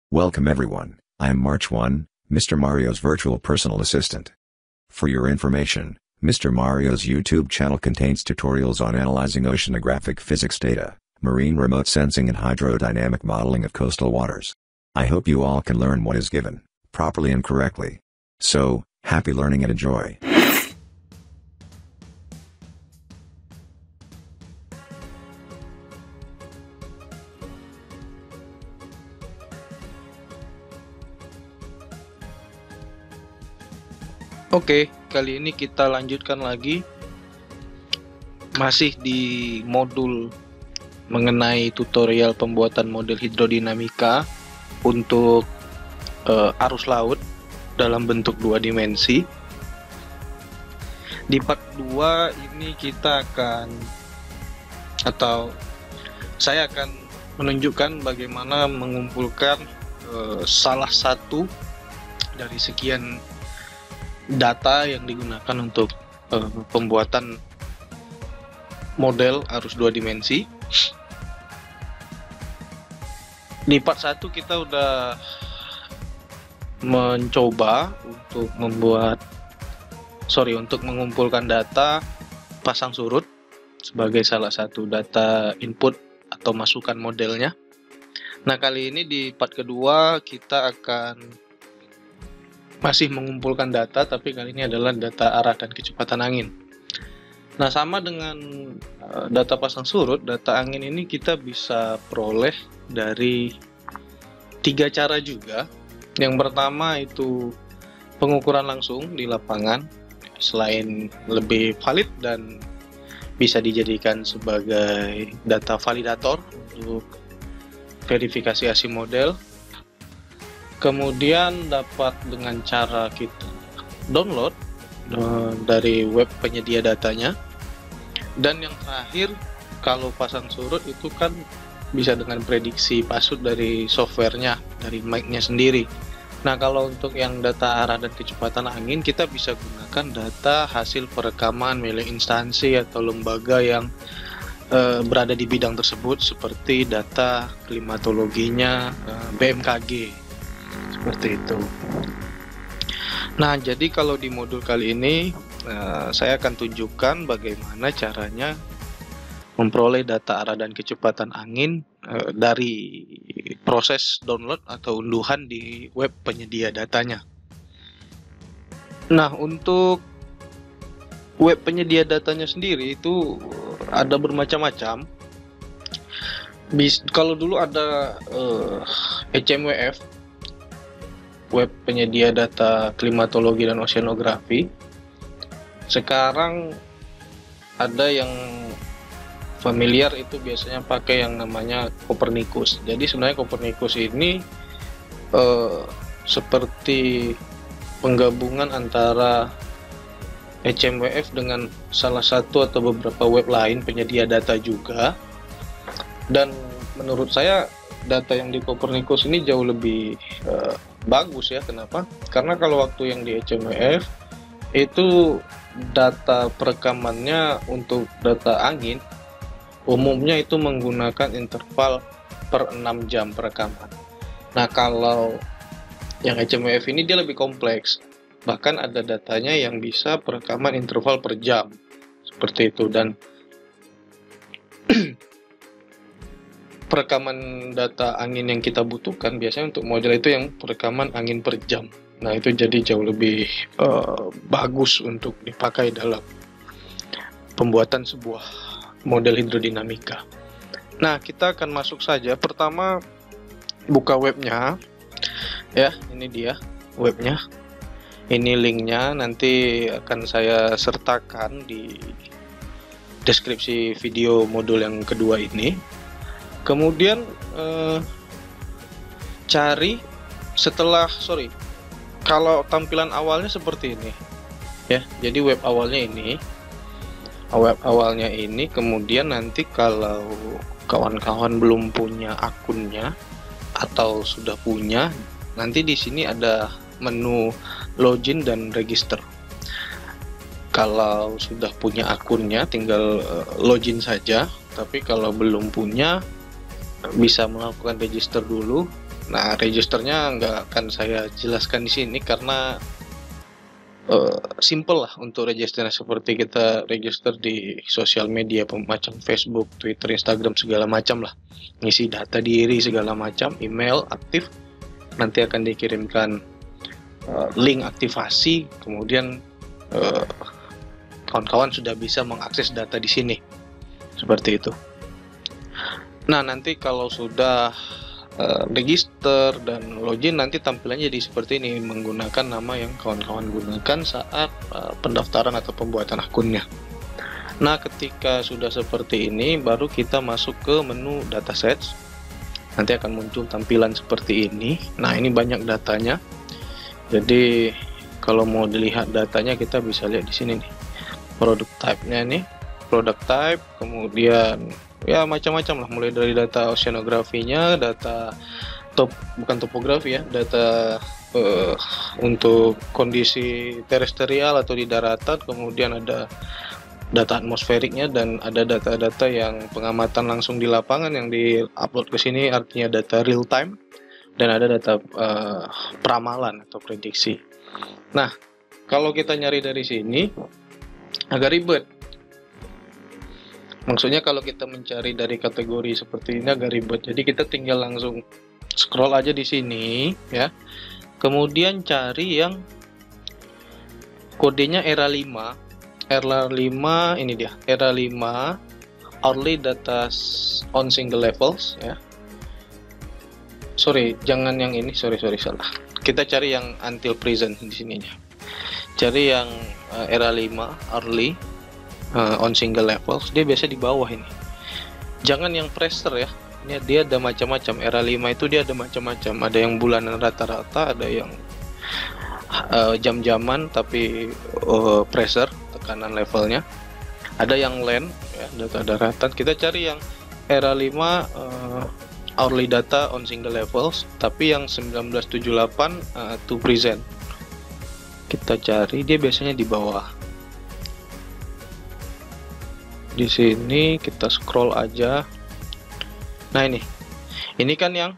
Welcome everyone, I am March 1, Mr. Mario's virtual personal assistant. For your information, Mr. Mario's YouTube channel contains tutorials on analyzing oceanographic physics data, marine remote sensing and hydrodynamic modeling of coastal waters. I hope you all can learn what is given, properly and correctly. So, happy learning and enjoy. Oke, kali ini kita lanjutkan lagi masih di modul mengenai tutorial pembuatan model hidrodinamika untuk arus laut dalam bentuk 2 dimensi. Di part 2 ini kita akan saya akan menunjukkan bagaimana mengumpulkan salah satu dari sekian data yang digunakan untuk pembuatan model arus 2 dimensi. Di part 1 kita udah mencoba untuk mengumpulkan data pasang surut sebagai salah satu data input atau masukan modelnya. Nah, kali ini di part kedua kita akan masih mengumpulkan data, tapi kali ini adalah data arah dan kecepatan angin. Nah, sama dengan data pasang surut, data angin ini kita bisa peroleh dari 3 cara juga. Yang pertama itu pengukuran langsung di lapangan, selain lebih valid dan bisa dijadikan sebagai data validator untuk verifikasi hasil model. Kemudian dapat dengan cara kita download dari web penyedia datanya. Dan yang terakhir, kalau pasang surut itu kan bisa dengan prediksi pasut dari softwarenya, dari mic-nya sendiri. Nah, kalau untuk yang data arah dan kecepatan angin, kita bisa gunakan data hasil perekaman milik instansi atau lembaga yang berada di bidang tersebut, seperti data klimatologinya BMKG. Seperti itu. Nah, jadi kalau di modul kali ini saya akan tunjukkan bagaimana caranya memperoleh data arah dan kecepatan angin dari proses download atau unduhan di web penyedia datanya. Nah, untuk web penyedia datanya sendiri itu ada bermacam-macam. Kalau dulu ada HMWF, web penyedia data klimatologi dan oceanografi. Sekarang ada yang familiar, itu biasanya pakai yang namanya Copernicus. Jadi sebenarnya Copernicus ini seperti penggabungan antara HMWF dengan salah satu atau beberapa web lain penyedia data juga. Dan menurut saya data yang di Copernicus ini jauh lebih bagus ya. Kenapa? Karena kalau waktu yang di HMWF itu data perekamannya untuk data angin umumnya itu menggunakan interval per 6 jam perekaman. Nah, kalau yang HMWF ini dia lebih kompleks. Bahkan ada datanya yang bisa perekaman interval per jam. Seperti itu. Dan perekaman data angin yang kita butuhkan biasanya untuk model itu yang perekaman angin per jam. Nah, itu jadi jauh lebih bagus untuk dipakai dalam pembuatan sebuah model hidrodinamika. Nah, kita akan masuk saja. Pertama, buka webnya. Ya, ini dia webnya. Ini linknya, nanti akan saya sertakan di deskripsi video modul yang kedua ini. Kemudian kalau tampilan awalnya seperti ini ya, jadi web awalnya ini, kemudian nanti kalau kawan-kawan belum punya akunnya atau sudah punya, nanti di sini ada menu login dan register. Kalau sudah punya akunnya tinggal login saja, tapi kalau belum punya bisa melakukan register dulu Nah, registernya nggak akan saya jelaskan di sini karena simple lah untuk registernya, seperti kita register di sosial media macam Facebook, Twitter, Instagram, segala macam lah. Ngisi data diri segala macam, email aktif, nanti akan dikirimkan link aktivasi, kemudian kawan-kawan sudah bisa mengakses data di sini. Seperti itu. Nah, nanti kalau sudah register dan login, nanti tampilannya jadi seperti ini, menggunakan nama yang kawan-kawan gunakan saat pendaftaran atau pembuatan akunnya. Nah, ketika sudah seperti ini, baru kita masuk ke menu datasets. Nanti akan muncul tampilan seperti ini. Nah, ini banyak datanya. Jadi kalau mau dilihat datanya, kita bisa lihat di sini nih. Product type-nya nih, product type, kemudian ya macam-macam lah, mulai dari data oceanografinya, data bukan topografi ya, data untuk kondisi terestrial atau di daratan, kemudian ada data atmosferiknya, dan ada data-data yang pengamatan langsung di lapangan yang di-upload ke sini, artinya data real time, dan ada data peramalan atau prediksi. Nah, kalau kita nyari dari sini agak ribet. Maksudnya kalau kita mencari dari kategori seperti ini agak ribet. Jadi kita tinggal langsung scroll aja di sini ya. Kemudian cari yang kodenya ERA 5. ERA 5 ini dia. ERA 5 hourly data on single levels ya. Sorry, jangan yang ini. Sorry salah. Kita cari yang until present di sininya. Cari yang ERA 5 hourly on single levels, dia biasa di bawah ini. Jangan yang pressure ya. Ini dia ada macam-macam. ERA 5 itu dia ada macam-macam. Ada yang bulanan rata-rata, ada yang jam-jaman tapi pressure, tekanan levelnya. Ada yang land ya, data daratan. Kita cari yang ERA 5 hourly data on single levels, tapi yang 1978 to present. Kita cari, dia biasanya di bawah. Di sini kita scroll aja. Nah, ini kan yang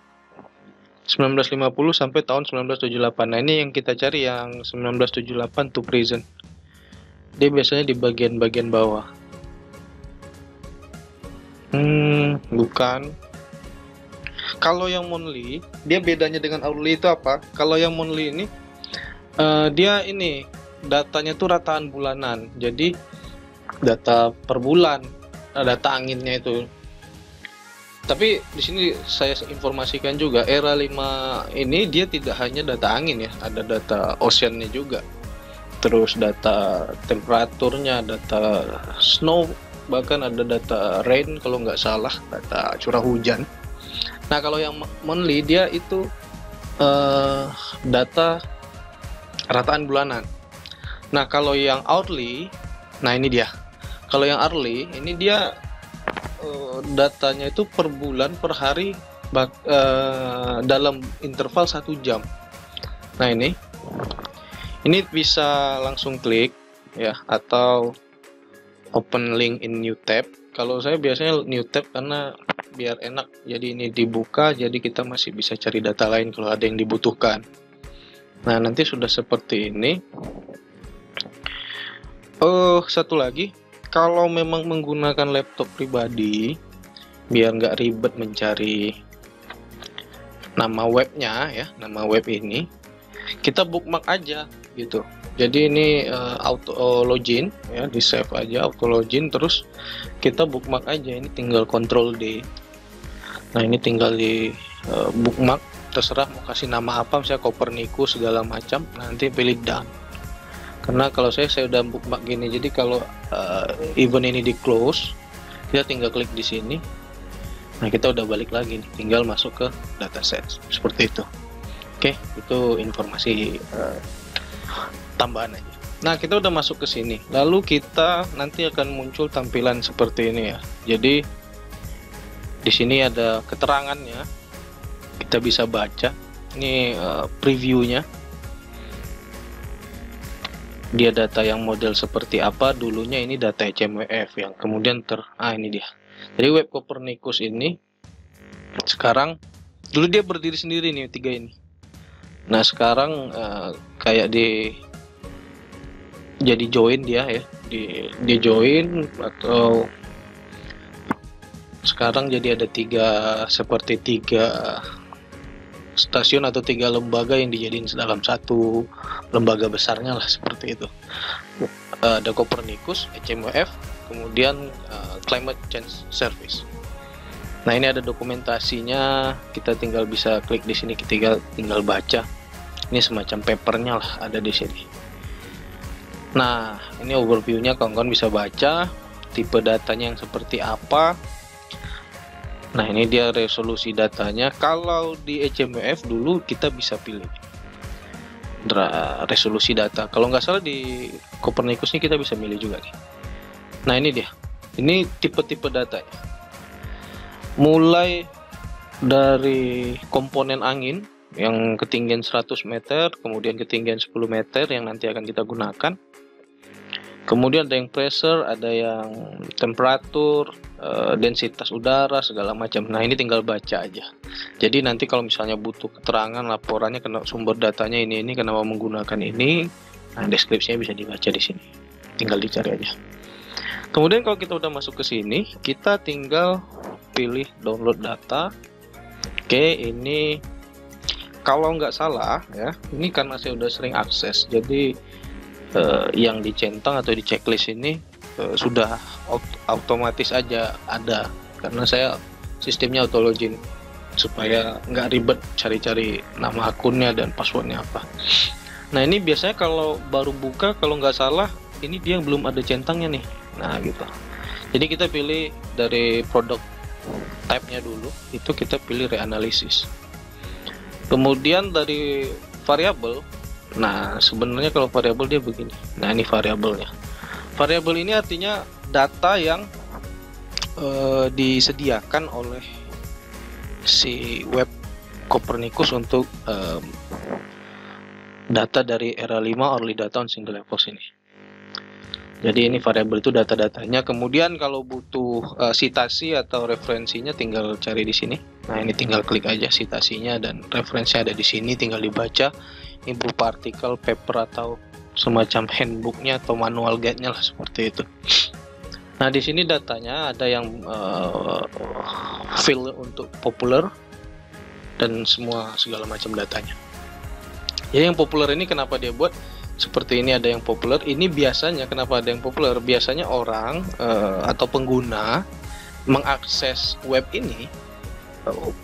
1950 sampai tahun 1978. Nah, ini yang kita cari yang 1978 to present. Dia biasanya di bagian-bagian bawah. Bukan. Kalau yang monthly, dia bedanya dengan hourly itu apa? Kalau yang monthly ini dia ini datanya tuh rataan bulanan. Jadi data per bulan, data anginnya itu. Tapi di sini saya informasikan juga, ERA 5 ini dia tidak hanya data angin ya, ada data oceannya juga. Terus data temperaturnya, data snow, bahkan ada data rain kalau nggak salah, data curah hujan. Nah, kalau yang monthly dia itu data rataan bulanan. Nah, kalau yang hourly, nah ini dia. Kalau yang hourly, ini dia datanya itu per bulan, per hari, dalam interval 1 jam. Nah, ini bisa langsung klik ya, atau open link in new tab. Kalau saya biasanya new tab karena biar enak. Jadi ini dibuka, jadi kita masih bisa cari data lain kalau ada yang dibutuhkan. Nah, nanti sudah seperti ini. Satu lagi, kalau memang menggunakan laptop pribadi, biar nggak ribet mencari nama webnya ya, nama web ini, kita bookmark aja gitu. Jadi ini auto login ya, di save aja auto login, terus kita bookmark aja. Ini tinggal Ctrl D. Nah, ini tinggal di bookmark, terserah mau kasih nama apa, misalnya Copernicus segala macam, nanti pilih done. Karena kalau saya udah bookmark gini, jadi kalau event ini di close, kita tinggal klik di sini. Nah, kita udah balik lagi nih, tinggal masuk ke dataset seperti itu. Oke, itu informasi tambahan aja. Nah, kita udah masuk ke sini, lalu kita nanti akan muncul tampilan seperti ini ya. Jadi di sini ada keterangannya, kita bisa baca. Ini previewnya. Dia data yang model seperti apa, dulunya ini data HMWF yang kemudian ini dia. Jadi web Copernicus ini sekarang Dulu dia berdiri sendiri nih tiga ini. Nah sekarang kayak jadi join dia ya, di join, atau sekarang jadi ada seperti tiga stasiun atau tiga lembaga yang dijadiin dalam satu lembaga besarnya lah, seperti itu. Ada Copernicus, HMWF, kemudian Climate Change Service. Nah ini ada dokumentasinya, kita tinggal bisa klik di sini, kita tinggal baca. Ini semacam papernya lah ada di sini. Nah ini overviewnya, kawan-kawan bisa baca tipe datanya yang seperti apa. Nah ini dia resolusi datanya. Kalau di HMWF dulu kita bisa pilih resolusi data. Kalau nggak salah di Copernicus ini kita bisa milih juga nih. Nah ini dia, ini tipe-tipe datanya. Mulai dari komponen angin yang ketinggian 100 meter, kemudian ketinggian 10 meter yang nanti akan kita gunakan. Kemudian ada yang pressure, ada yang temperatur, densitas udara, segala macam. Nah ini tinggal baca aja. Jadi nanti kalau misalnya butuh keterangan laporannya, sumber datanya ini kenapa menggunakan ini, nah deskripsinya bisa dibaca di sini. Tinggal dicari aja. Kemudian kalau kita udah masuk ke sini, kita tinggal pilih download data. Oke, ini kalau nggak salah ya, ini karena saya udah sering akses, jadi yang dicentang atau di checklist ini sudah otomatis aja ada, karena saya sistemnya auto login supaya nggak ribet cari-cari nama akunnya dan passwordnya apa. Nah ini biasanya kalau baru buka, kalau nggak salah ini dia belum ada centangnya nih. Nah gitu, jadi kita pilih dari produk type-nya dulu, itu kita pilih reanalysis. Kemudian dari variabel, nah sebenarnya kalau variabel dia begini. Nah ini variabelnya. Variabel ini artinya data yang disediakan oleh si web Copernicus untuk data dari era 5 early data on single levels ini. Jadi ini variabel itu data-datanya. Kemudian kalau butuh citasi atau referensinya tinggal cari di sini. Nah ini tinggal klik aja citasinya, dan referensi ada di sini, tinggal dibaca. Ini berupa artikel, paper, atau semacam handbooknya atau manual guide-nya lah, seperti itu. Nah di sini datanya ada yang field untuk populer dan segala macam datanya. Jadi yang populer ini kenapa dia buat seperti ini, ada yang populer. Ini biasanya kenapa ada yang populer? Biasanya orang atau pengguna mengakses web ini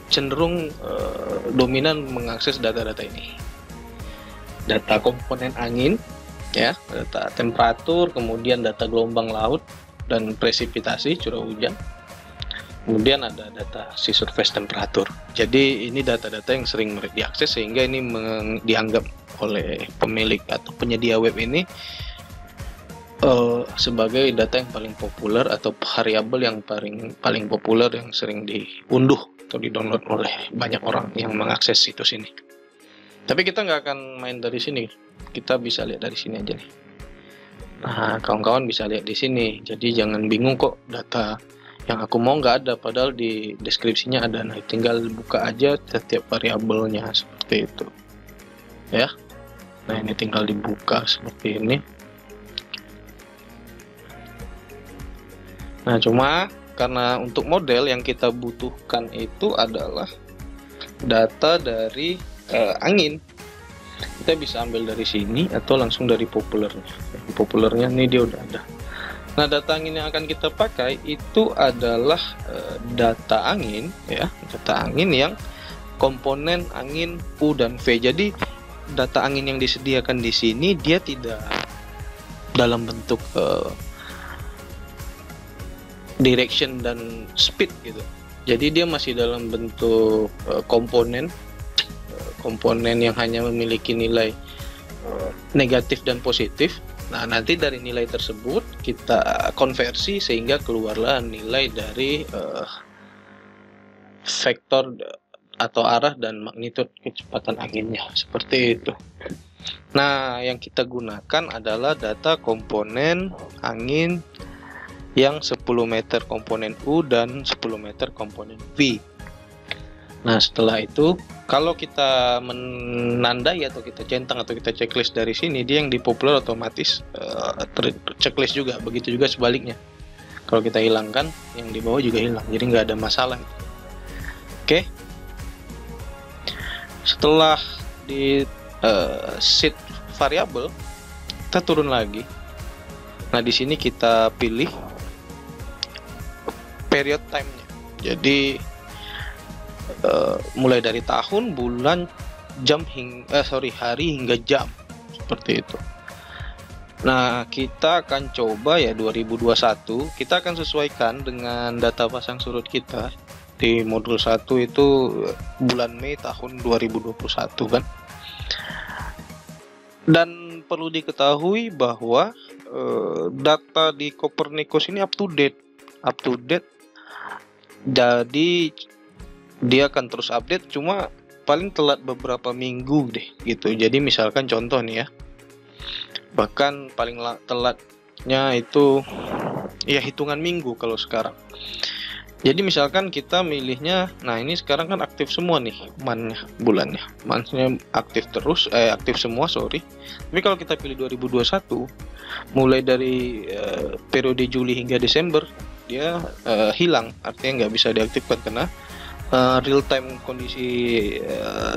cenderung dominan mengakses data-data ini. Data komponen angin, ya, data temperatur, kemudian data gelombang laut dan presipitasi, curah hujan. Kemudian ada data sea surface temperatur. Jadi ini data-data yang sering diakses, sehingga ini dianggap oleh pemilik atau penyedia web ini sebagai data yang paling populer atau variabel yang paling populer yang sering diunduh atau di-download oleh banyak orang yang mengakses situs ini. Tapi kita nggak akan main dari sini, kita bisa lihat dari sini aja nih. Nah, kawan-kawan bisa lihat di sini. Jadi jangan bingung kok data yang aku mau nggak ada, padahal di deskripsinya ada. Nah, tinggal buka aja setiap variabelnya seperti itu, ya. Nah, ini tinggal dibuka seperti ini. Nah, cuma karena untuk model yang kita butuhkan itu adalah data dari angin, kita bisa ambil dari sini atau langsung dari populernya. Populernya ini dia udah ada. Nah, data angin yang akan kita pakai itu adalah data angin, ya, data angin yang komponen angin U dan V. Jadi data angin yang disediakan di sini dia tidak dalam bentuk direction dan speed gitu. Jadi dia masih dalam bentuk komponen yang hanya memiliki nilai negatif dan positif. Nah, nanti dari nilai tersebut kita konversi sehingga keluarlah nilai dari vektor atau arah dan magnitudo kecepatan anginnya, seperti itu. Nah, yang kita gunakan adalah data komponen angin yang 10 meter komponen U dan 10 meter komponen V. Nah, setelah itu kalau kita menandai atau kita centang atau kita checklist dari sini, dia yang dipopuler otomatis checklist juga. Begitu juga sebaliknya. Kalau kita hilangkan, yang di bawah juga hilang. Jadi nggak ada masalah. Oke. Setelah di set variable, kita turun lagi. Nah, di sini kita pilih period time-nya. Jadi mulai dari tahun, bulan, hari hingga jam, seperti itu. Nah, kita akan coba ya 2021, kita akan sesuaikan dengan data pasang surut kita di modul 1 itu bulan Mei tahun 2021 kan. Dan perlu diketahui bahwa data di Copernicus ini up to date. Jadi dia akan terus update, cuma paling telat beberapa minggu deh gitu. Jadi misalkan contoh nih ya, bahkan paling telatnya itu ya hitungan minggu kalau sekarang. Jadi misalkan kita milihnya, nah ini sekarang kan aktif semua nih bulannya aktif terus, aktif semua sorry. Tapi kalau kita pilih 2021, mulai dari periode Juli hingga Desember dia hilang, artinya nggak bisa diaktifkan karena real time kondisi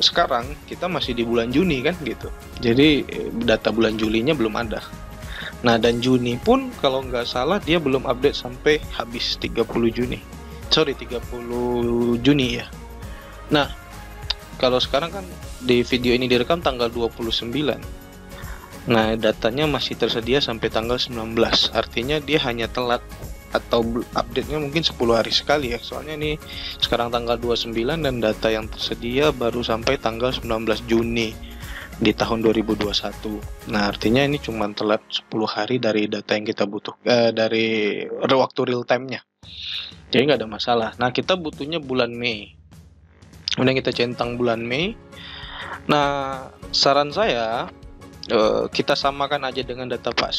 sekarang kita masih di bulan Juni kan gitu. Jadi data bulan Julinya belum ada. Nah, dan Juni pun kalau nggak salah dia belum update sampai habis 30 Juni ya. Nah, kalau sekarang kan di video ini direkam tanggal 29. Nah, datanya masih tersedia sampai tanggal 19. Artinya dia hanya telat atau update-nya mungkin 10 hari sekali ya. Soalnya ini sekarang tanggal 29 dan data yang tersedia baru sampai tanggal 19 Juni di tahun 2021. Nah, artinya ini cuma telat 10 hari dari data yang kita butuh dari waktu real time-nya. Jadi nggak ada masalah. Nah, kita butuhnya bulan Mei. Kemudian kita centang bulan Mei. Nah, saran saya kita samakan aja dengan data Pak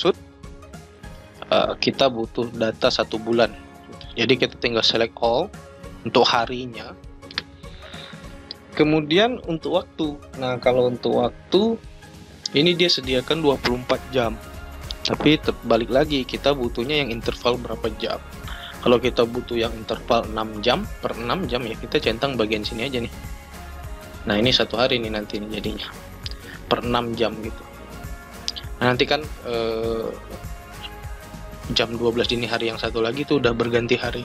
kita butuh data 1 bulan. Jadi kita tinggal select all untuk harinya. Kemudian untuk waktu. Nah, kalau untuk waktu ini dia sediakan 24 jam. Tapi balik lagi kita butuhnya yang interval berapa jam. Kalau kita butuh yang interval 6 jam per 6 jam ya kita centang bagian sini aja nih. Nah, ini 1 hari nih nanti nih jadinya. Per 6 jam gitu. Nah, nanti kan jam 12 dini hari yang satu lagi itu udah berganti hari.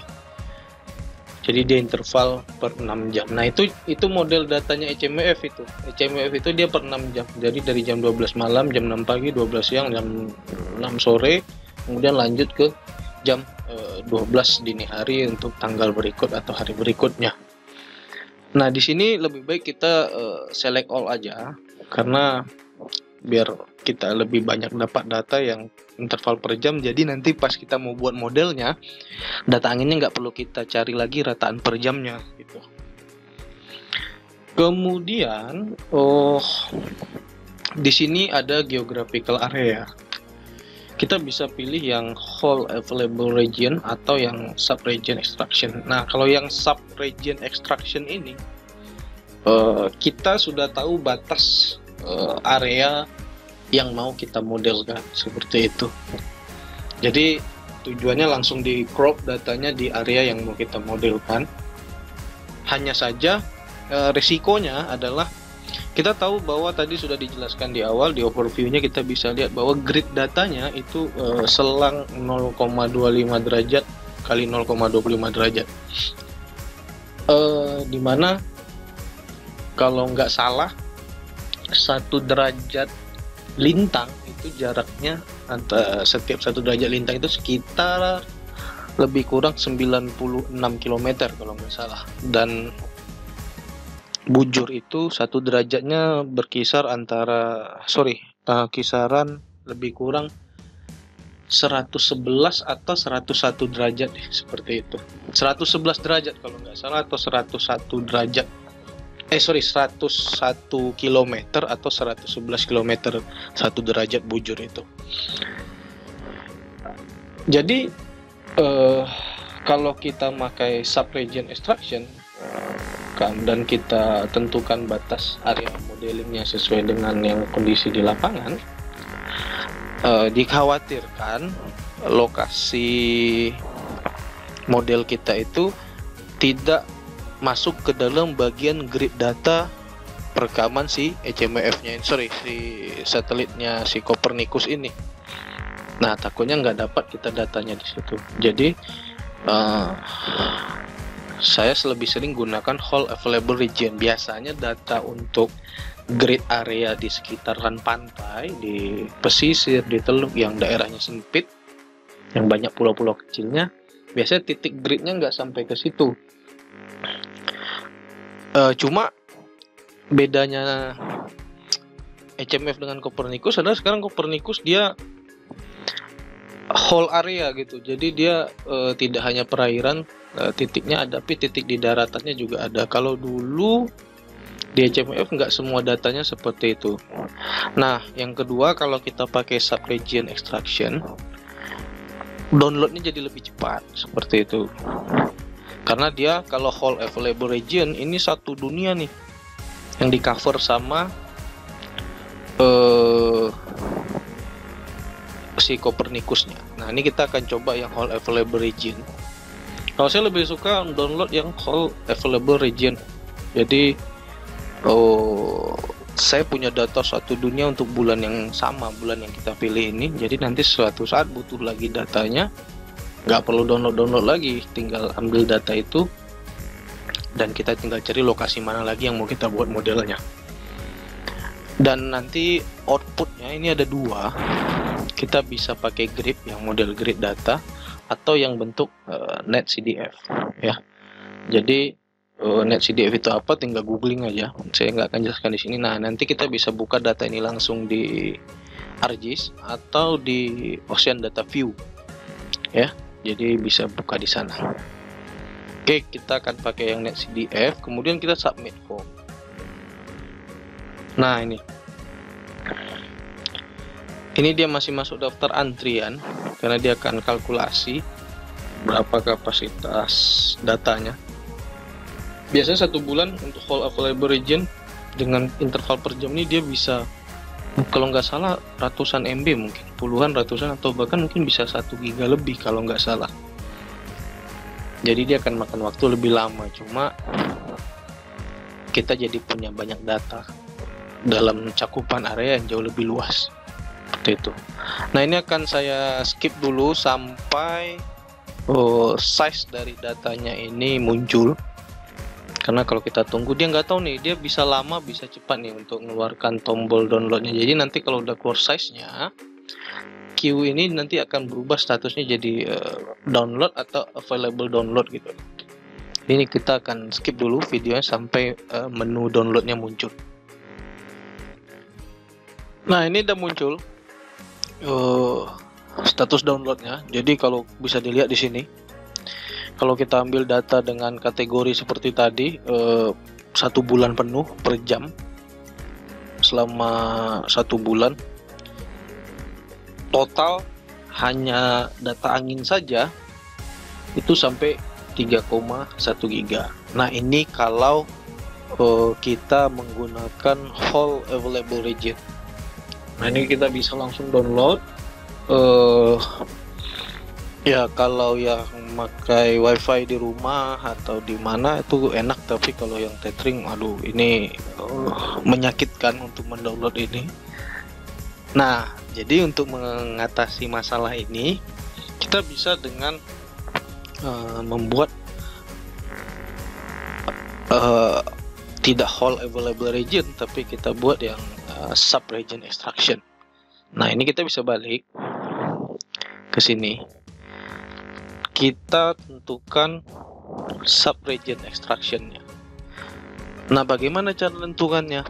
Jadi dia interval per 6 jam. Nah, itu model datanya ECMF itu. ECMF itu dia per 6 jam. Jadi dari jam 12 malam, jam 6 pagi, 12 siang, jam 6 sore, kemudian lanjut ke jam 12 dini hari untuk tanggal berikut atau hari berikutnya. Nah, di sini lebih baik kita select all aja karena biar kita lebih banyak dapat data yang interval per jam. Jadi nanti pas kita mau buat modelnya, data anginnya nggak perlu kita cari lagi rataan per jamnya gitu. Kemudian di sini ada geographical area. Kita bisa pilih yang whole available region atau yang sub-region extraction. Nah, kalau yang sub-region extraction ini kita sudah tahu batas area yang mau kita modelkan seperti itu. Jadi tujuannya langsung di crop datanya di area yang mau kita modelkan. Hanya saja resikonya adalah kita tahu bahwa tadi sudah dijelaskan di awal di overview-nya, kita bisa lihat bahwa grid datanya itu selang 0,25 derajat kali 0,25 derajat. Dimana kalau nggak salah 1 derajat lintang itu jaraknya setiap 1 derajat lintang itu sekitar lebih kurang 96 km kalau nggak salah. Dan bujur itu 1 derajatnya berkisar kisaran lebih kurang 111 atau 101 derajat seperti itu. 111 derajat kalau nggak salah atau 101 derajat. 101 km atau 111 km 1 derajat bujur itu. Jadi kalau kita pakai sub-region extraction, masukkan dan kita tentukan batas area modelingnya sesuai dengan yang kondisi di lapangan, dikhawatirkan lokasi model kita itu tidak masuk ke dalam bagian grid data perekaman si HMF-nya, si satelitnya si Copernicus ini. Nah, takutnya nggak dapat kita datanya di situ. Jadi saya lebih sering gunakan whole available region. Biasanya data untuk grid area di sekitaran pantai, di pesisir, di teluk yang daerahnya sempit, yang banyak pulau-pulau kecilnya, biasanya titik gridnya nggak sampai ke situ. Cuma bedanya HMF dengan Copernicus adalah sekarang Copernicus dia whole area gitu. Jadi dia tidak hanya perairan titiknya ada, tapi titik di daratannya juga ada. Kalau dulu di HMF nggak semua datanya seperti itu. Nah, yang kedua, kalau kita pakai sub-region extraction, downloadnya jadi lebih cepat seperti itu. Karena dia kalau whole available region ini satu dunia nih yang di cover sama si Copernicusnya. Nah, ini kita akan coba yang whole available region. Kalau saya lebih suka download yang whole available region. Jadi saya punya data satu dunia untuk bulan yang sama, bulan yang kita pilih ini. Jadi nanti suatu saat butuh lagi datanya, nggak perlu download lagi, tinggal ambil data itu dan kita tinggal cari lokasi mana lagi yang mau kita buat modelnya. Dan nanti outputnya ini ada dua, kita bisa pakai grid yang model grid data atau yang bentuk netCDF ya. Jadi netCDF itu apa, tinggal googling aja, saya nggak akan jelaskan di sini. Nah, nanti kita bisa buka data ini langsung di ArcGIS atau di Ocean Data View ya. Jadi bisa buka di sana. Oke, kita akan pakai yang netCDF, kemudian kita submit form. Nah, ini dia masih masuk daftar antrian karena dia akan kalkulasi berapa kapasitas datanya. Biasanya 1 bulan untuk whole available region dengan interval per jam ini dia bisa, kalau nggak salah, ratusan MB, mungkin puluhan, ratusan, atau bahkan mungkin bisa 1 giga lebih kalau nggak salah. Jadi dia akan makan waktu lebih lama, cuma kita jadi punya banyak data dalam cakupan area yang jauh lebih luas seperti itu. Nah, ini akan saya skip dulu sampai size dari datanya ini muncul, karena kalau kita tunggu dia nggak tahu nih, dia bisa lama bisa cepat nih untuk mengeluarkan tombol downloadnya. Jadi nanti kalau udah keluar size-nya, queue ini nanti akan berubah statusnya jadi download atau available download gitu. Ini kita akan skip dulu videonya sampai menu downloadnya muncul. Nah, ini udah muncul status downloadnya. Jadi kalau bisa dilihat di sini, kalau kita ambil data dengan kategori seperti tadi, 1 bulan penuh per jam selama 1 bulan, total hanya data angin saja itu sampai 3,1 giga. Nah, ini kalau kita menggunakan whole available region. Nah, ini kita bisa langsung download. Ya, kalau yang pakai wifi di rumah atau di mana itu enak, tapi kalau yang tethering, aduh, ini menyakitkan untuk mendownload ini. Nah, jadi untuk mengatasi masalah ini, kita bisa dengan membuat tidak whole available region, tapi kita buat yang sub region extraction. Nah, ini kita bisa balik ke sini, kita tentukan sub region extractionnya. Nah, bagaimana cara tentukannya?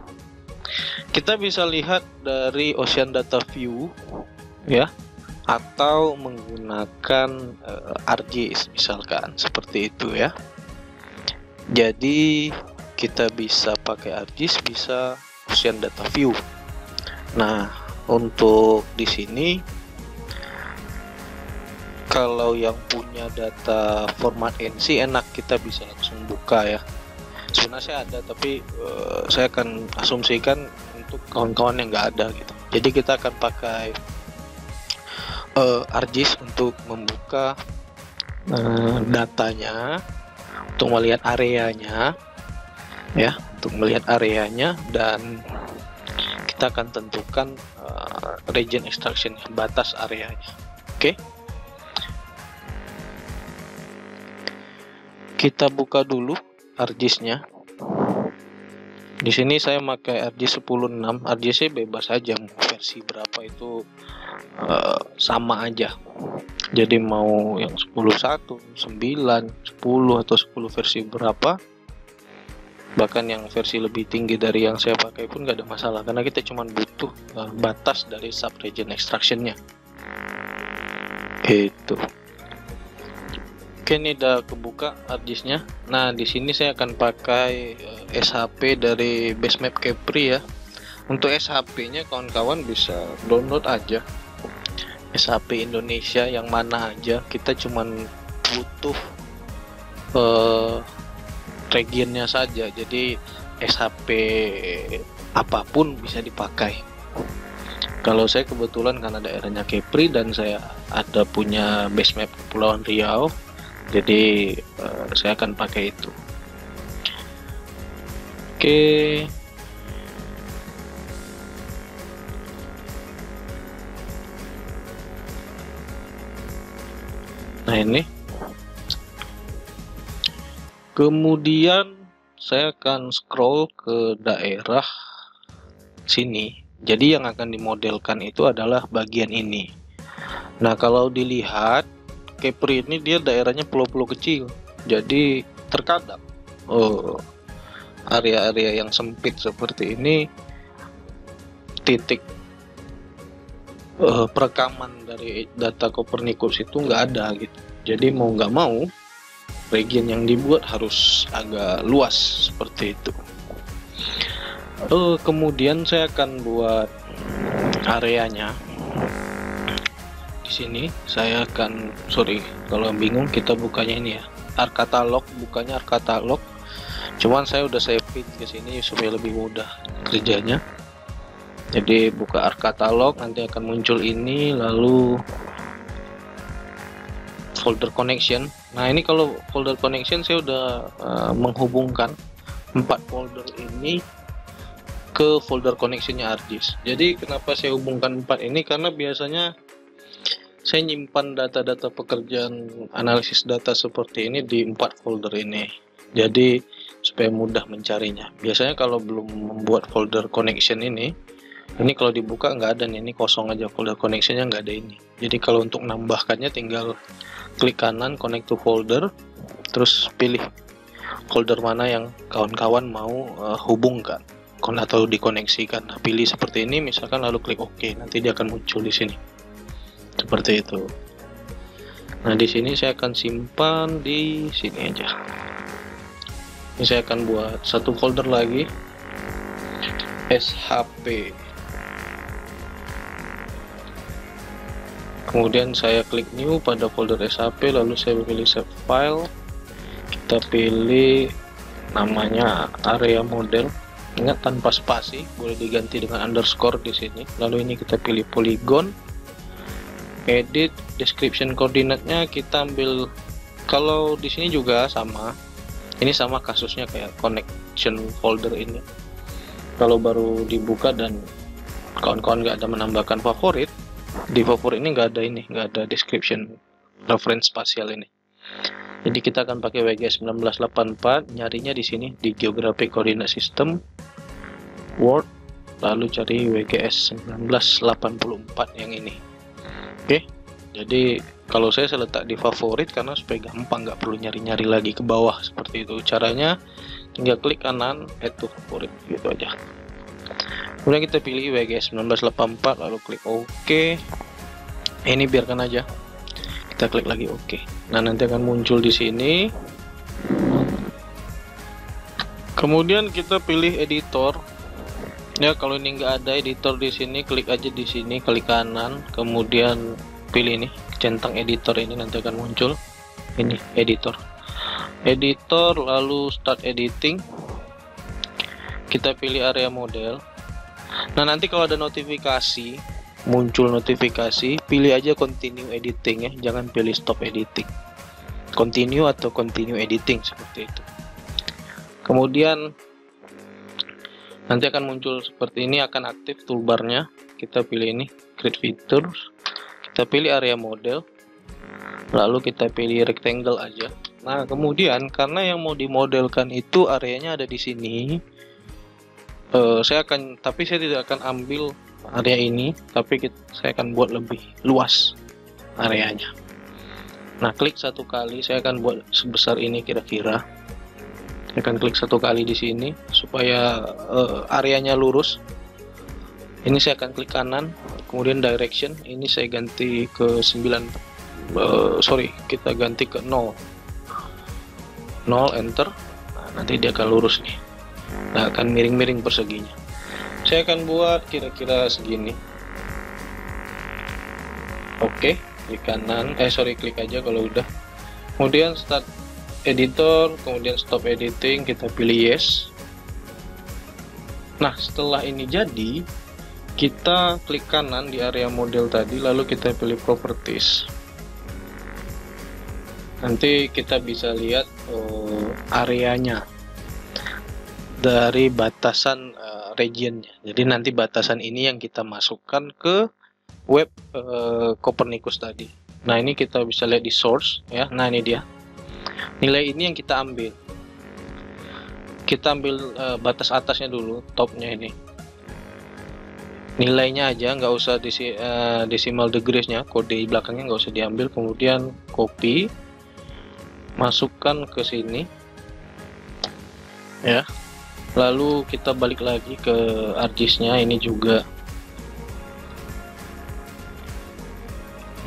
Kita bisa lihat dari Ocean Data View ya, atau menggunakan ArcGIS misalkan, seperti itu ya. Jadi kita bisa pakai ArcGIS, bisa Ocean Data View. Nah, untuk di sini kalau yang punya data format NC enak, kita bisa langsung buka ya. Sebenarnya saya ada, tapi saya akan asumsikan untuk kawan-kawan yang nggak ada gitu. Jadi kita akan pakai ArcGIS untuk membuka datanya, untuk melihat areanya, ya, untuk melihat areanya, dan kita akan tentukan region extraction, batas areanya. Oke. Kita buka dulu ArcGIS-nya. Di sini saya pakai ArcGIS 10.6. ArcGIS-nya bebas aja, mau versi berapa itu sama aja. Jadi mau yang 10.1, 9, 10 atau 10 versi berapa, bahkan yang versi lebih tinggi dari yang saya pakai pun nggak ada masalah, karena kita cuma butuh batas dari subregion extraction-nya. Itu. Oke, ini udah kebuka ArcGIS-nya. Nah, di sini saya akan pakai SHP dari Basemap Capri ya. Untuk SHP-nya kawan-kawan bisa download aja. SHP Indonesia yang mana aja. Kita cuman butuh regionnya saja. Jadi SHP apapun bisa dipakai. Kalau saya kebetulan karena daerahnya Capri dan saya ada punya Basemap Kepulauan Riau, jadi saya akan pakai itu. Oke. Nah, ini. Kemudian saya akan scroll ke daerah sini. Jadi yang akan dimodelkan itu adalah bagian ini. Nah, kalau dilihat Capri ini dia daerahnya pulau-pulau kecil, jadi terkadang area-area yang sempit seperti ini titik perekaman dari data Copernicus itu nggak ada gitu. Jadi mau nggak mau region yang dibuat harus agak luas seperti itu. Kemudian saya akan buat areanya. Di sini saya akan, kalau bingung kita bukanya ini ya, ArcCatalog, bukanya ArcCatalog. Cuman saya udah save ke sini supaya lebih mudah kerjanya. Jadi buka ArcCatalog, nanti akan muncul ini, lalu folder connection. Nah, ini kalau folder connection saya udah menghubungkan 4 folder ini ke folder connectionnya ArcGIS. Jadi kenapa saya hubungkan 4 ini, karena biasanya saya nyimpan data-data pekerjaan analisis data seperti ini di 4 folder ini. Jadi supaya mudah mencarinya. Biasanya kalau belum membuat folder connection ini kalau dibuka nggak ada nih, ini kosong aja, folder connectionnya nggak ada ini. Jadi kalau untuk nambahkannya tinggal klik kanan connect to folder, terus pilih folder mana yang kawan-kawan mau hubungkan atau dikoneksikan. Nah, pilih seperti ini misalkan, lalu klik OK, nanti dia akan muncul di sini. Seperti itu. Nah, di sini saya akan simpan di sini aja. Ini saya akan buat satu folder lagi, SHP. Kemudian saya klik new pada folder SHP, lalu saya pilih save file. Kita pilih namanya area model. Ingat tanpa spasi, boleh diganti dengan underscore di sini. Lalu ini kita pilih polygon. Edit description koordinatnya kita ambil, kalau di sini juga sama. Ini sama kasusnya kayak connection folder ini. Kalau baru dibuka dan kawan-kawan nggak ada menambahkan favorit, di favorit ini nggak ada description reference spasial ini. Jadi kita akan pakai WGS 1984, nyarinya di sini di Geographic Coordinate System, Word, lalu cari WGS 1984 yang ini. Oke, jadi kalau saya letak di favorit karena supaya gampang, nggak perlu nyari-nyari lagi ke bawah seperti itu. Caranya tinggal klik kanan, add to favorit, gitu aja. Kemudian kita pilih WGS 1984, lalu klik OK. Ini biarkan aja. Kita klik lagi OK. Nah, nanti akan muncul di sini. Kemudian kita pilih editor. Ya, kalau ini nggak ada editor di sini, klik aja di sini, klik kanan, kemudian pilih ini, centang editor, ini nanti akan muncul. Ini editor, lalu start editing. kita pilih area model. Nah, nanti kalau ada notifikasi, muncul notifikasi, pilih aja continue editing ya, jangan pilih stop editing. Continue atau continue editing seperti itu. Kemudian nanti akan muncul seperti ini, akan aktif toolbarnya. Kita pilih ini, create features. Kita pilih area model. Lalu kita pilih rectangle aja. Nah, kemudian karena yang mau dimodelkan itu areanya ada di sini. Tapi saya tidak akan ambil area ini, tapi saya akan buat lebih luas areanya. Nah, klik satu kali, saya akan buat sebesar ini kira-kira. Saya akan klik satu kali di sini supaya areanya lurus. Ini saya akan klik kanan, kemudian direction. Ini saya ganti ke 9. Kita ganti ke 0. 0, enter. Nah, nanti dia akan lurus nih. Nah, akan miring-miring perseginya. Saya akan buat kira-kira segini. Oke, klik kanan. Klik aja kalau udah. Kemudian start editor, kemudian stop editing, kita pilih yes. Nah, setelah ini jadi, kita klik kanan di area model tadi, lalu kita pilih properties. Nanti kita bisa lihat areanya dari batasan regionnya. Jadi nanti batasan ini yang kita masukkan ke web Copernicus tadi. Nah, ini kita bisa lihat di source ya. Nah, ini dia. Nilai ini yang kita ambil. Kita ambil batas atasnya dulu, topnya ini. Nilainya aja, nggak usah decimal degrees-nya, kode di belakangnya nggak usah diambil. Kemudian copy, masukkan ke sini, ya. Lalu kita balik lagi ke ArcGIS-nya, ini juga.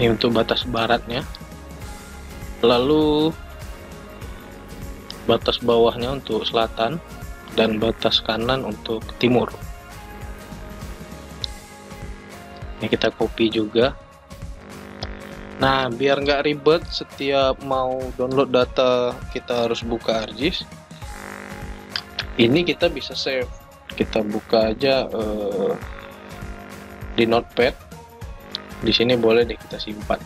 Ini untuk batas baratnya. Lalu batas bawahnya untuk selatan dan batas kanan untuk timur. Ini kita copy juga. Nah, biar nggak ribet setiap mau download data kita harus buka ArcGIS. Ini kita bisa save. Kita buka aja di Notepad. Di sini boleh deh kita simpan.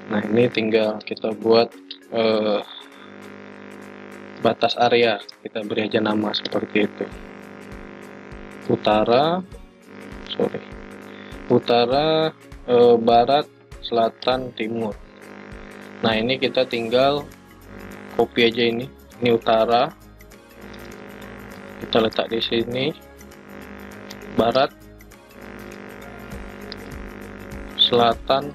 Nah, ini tinggal kita buat batas area, kita beri aja nama seperti itu. Utara, barat, selatan, timur. Nah, ini kita tinggal copy aja ini. Ini utara, kita letak di sini. Barat, selatan,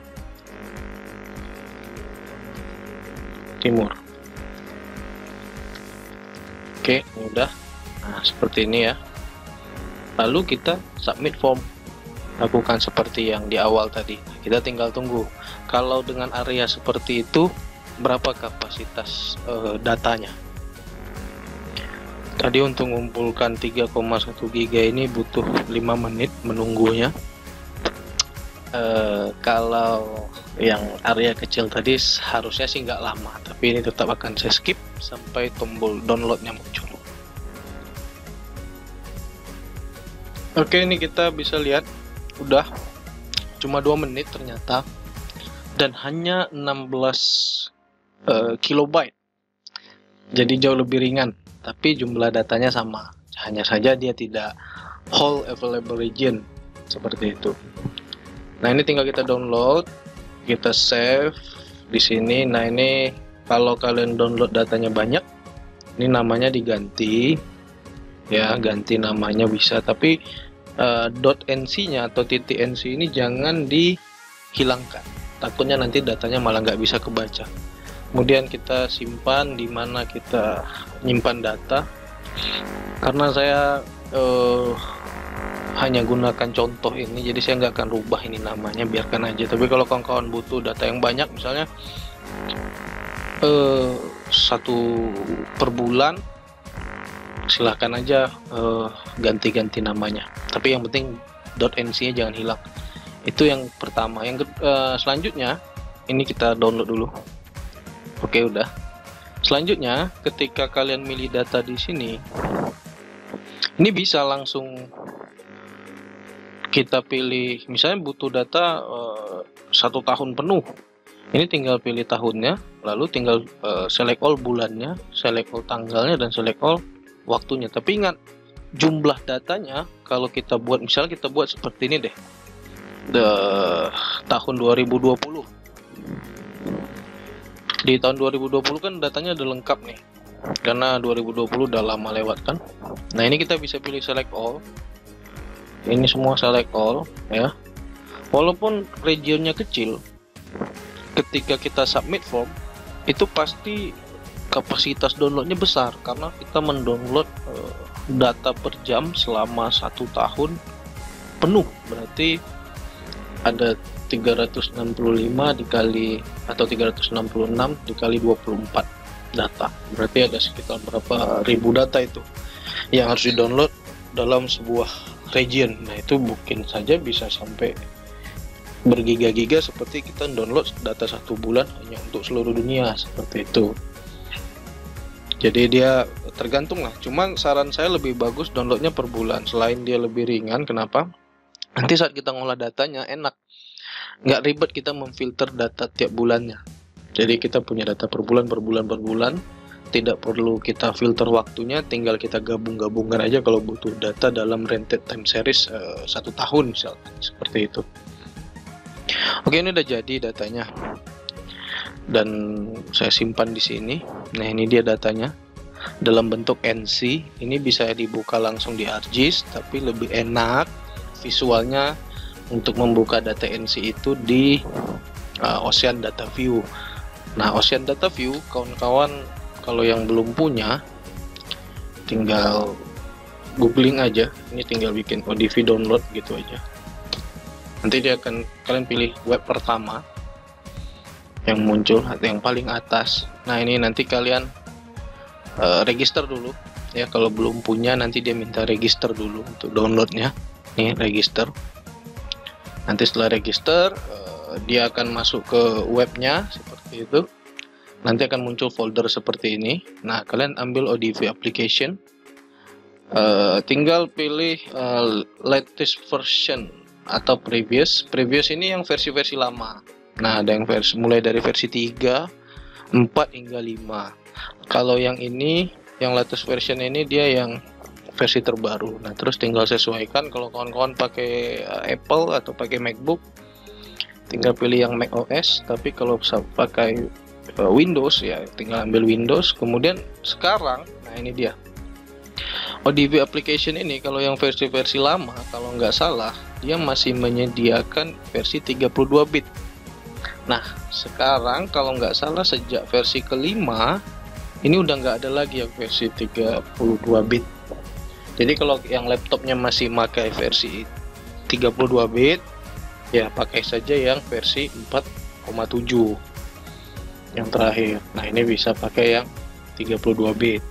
timur. Oke, udah. Nah, seperti ini ya. Lalu kita submit form. Lakukan seperti yang di awal tadi. Kita tinggal tunggu. Kalau dengan area seperti itu, berapa kapasitas datanya? Tadi untuk mengumpulkan 3,1 GB ini butuh 5 menit menunggunya. Kalau yang area kecil tadi harusnya sih nggak lama, tapi ini tetap akan saya skip sampai tombol downloadnya muncul. Oke, ini kita bisa lihat udah cuma 2 menit ternyata, dan hanya 16 kilobyte, jadi jauh lebih ringan, tapi jumlah datanya sama, hanya saja dia tidak whole available region seperti itu. Nah, ini tinggal kita download, kita save di sini. Nah, ini kalau kalian download datanya banyak, ini namanya diganti ya, ganti namanya bisa, tapi .nc-nya atau .nc ini jangan dihilangkan, takutnya nanti datanya malah nggak bisa kebaca. Kemudian kita simpan di mana kita nyimpan data. Karena saya hanya gunakan contoh ini, jadi saya nggak akan rubah ini namanya, biarkan aja. Tapi kalau kawan-kawan butuh data yang banyak, misalnya 1 per bulan, silahkan aja ganti-ganti namanya. Tapi yang penting .nc-nya jangan hilang. Itu yang pertama. Yang selanjutnya, ini kita download dulu. Oke, udah. Selanjutnya, ketika kalian milih data di sini, ini bisa langsung kita pilih, misalnya butuh data 1 tahun penuh. Ini tinggal pilih tahunnya, lalu tinggal select all bulannya, select all tanggalnya, dan select all waktunya. Tapi ingat, jumlah datanya kalau kita buat, misalnya kita buat seperti ini deh, tahun 2020. Di tahun 2020 kan datanya udah lengkap nih, karena 2020 udah lama lewat kan. Nah, ini kita bisa pilih select all. Ini semua select all ya. Walaupun regionnya kecil, ketika kita submit form itu pasti kapasitas downloadnya besar, karena kita mendownload data per jam selama 1 tahun penuh. Berarti ada 365 dikali atau 366 dikali 24 data. Berarti ada sekitar berapa ribu data itu yang harus di-download dalam sebuah region. Nah, itu mungkin saja bisa sampai bergiga-giga, seperti kita download data 1 bulan hanya untuk seluruh dunia, seperti itu. Jadi dia tergantung lah. Cuman saran saya lebih bagus downloadnya per bulan. Selain dia lebih ringan, kenapa? Nanti saat kita ngolah datanya enak, nggak ribet kita memfilter data tiap bulannya. Jadi kita punya data per bulan, tidak perlu kita filter waktunya, tinggal kita gabung-gabungkan aja kalau butuh data dalam rented time series 1 tahun misalnya, seperti itu. Oke, ini udah jadi datanya dan saya simpan di sini. Nah, ini dia datanya dalam bentuk NC. Ini bisa dibuka langsung di ArcGIS, tapi lebih enak visualnya untuk membuka data NC itu di Ocean Data View. Nah, Ocean Data View, kawan-kawan kalau yang belum punya, tinggal googling aja. Ini tinggal bikin ODV download gitu aja. Nanti dia akan, kalian pilih web pertama yang muncul atau yang paling atas. Nah, ini nanti kalian register dulu ya. Kalau belum punya, nanti dia minta register dulu untuk downloadnya. Nih, register. Nanti setelah register, dia akan masuk ke webnya seperti itu. Nanti akan muncul folder seperti ini. Nah, kalian ambil ODV application, tinggal pilih latest version atau previous. Previous ini yang versi-versi lama. Nah, ada yang versi mulai dari versi 3, 4 hingga 5. Kalau yang ini, yang latest version ini dia yang versi terbaru. Nah, terus tinggal sesuaikan. Kalau kawan-kawan pakai Apple atau pakai MacBook, tinggal pilih yang macOS. Tapi kalau pakai Windows ya tinggal ambil Windows. Kemudian sekarang, nah ini dia ODV application ini. Kalau yang versi-versi lama, kalau nggak salah, dia masih menyediakan versi 32 bit. Nah, sekarang kalau nggak salah sejak versi kelima ini udah nggak ada lagi yang versi 32 bit. Jadi kalau yang laptopnya masih pakai versi 32 bit, ya pakai saja yang versi 4,7 yang terakhir. Nah, ini bisa pakai yang 32 bit.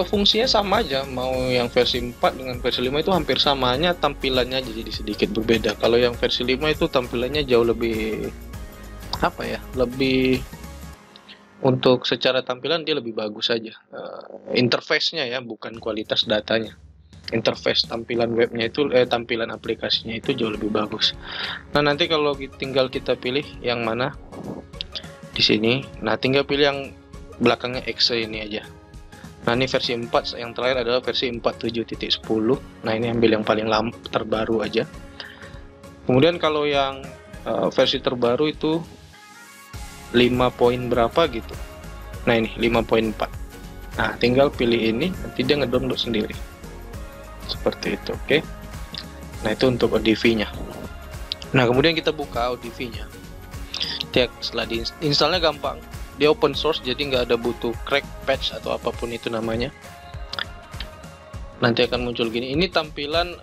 Fungsinya sama aja, mau yang versi 4 dengan versi 5 itu hampir sama, hanya tampilannya jadi sedikit berbeda. Kalau yang versi 5 itu tampilannya jauh lebih lebih, untuk secara tampilan dia lebih bagus saja. Interface-nya ya, bukan kualitas datanya. Interface tampilan webnya itu, tampilan aplikasinya itu jauh lebih bagus. Nah, nanti kalau tinggal kita pilih yang mana di sini. Nah, tinggal pilih yang belakangnya exe ini aja. Nah, ini versi 4, yang terakhir adalah versi 47.10. Nah, ini ambil yang paling lama, terbaru aja. Kemudian kalau yang versi terbaru itu 5 poin berapa gitu. Nah, ini 5.4. Nah, tinggal pilih ini, nanti dia ngedownload sendiri. Seperti itu, oke. Nah, itu untuk ODV-nya. Nah, kemudian kita buka ODV-nya. Setelah installnya gampang. Dia open source, jadi nggak ada butuh crack, patch, atau apapun itu namanya. Nanti akan muncul gini. Ini tampilan